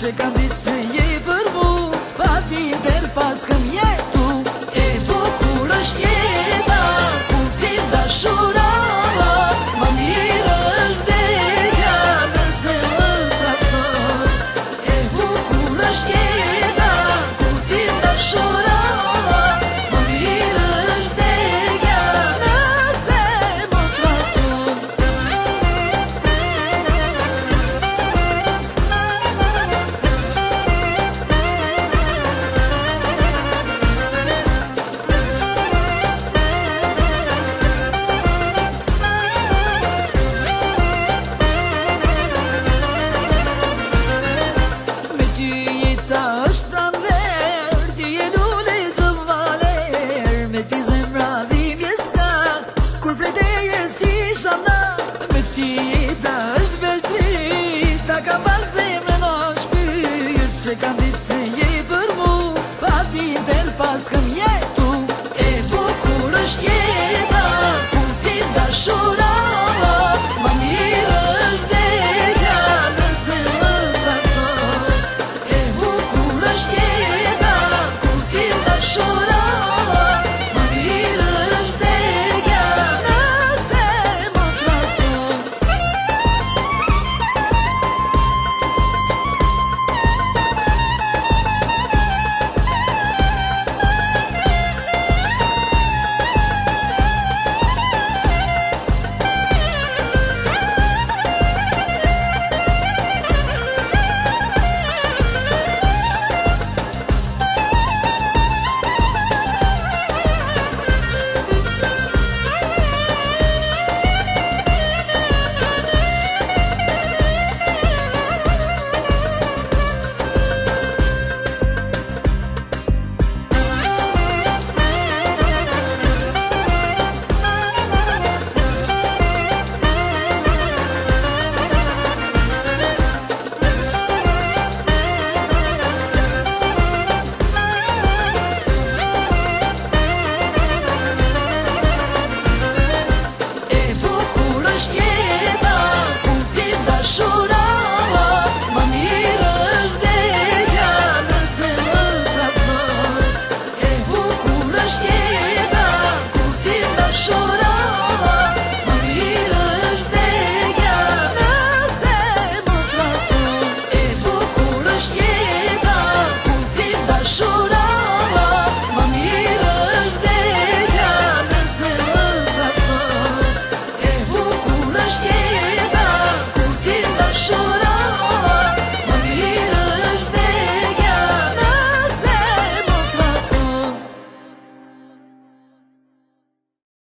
se kam ditë se je për mu, pa ti del pas këm jetu. E bukur është jeta, kur ti dashura, ma mirë është derja nëse më trakton. E bukur është jeta, kur ti dashura, ma mirë është derja nëse më trakton. Se kam ditë se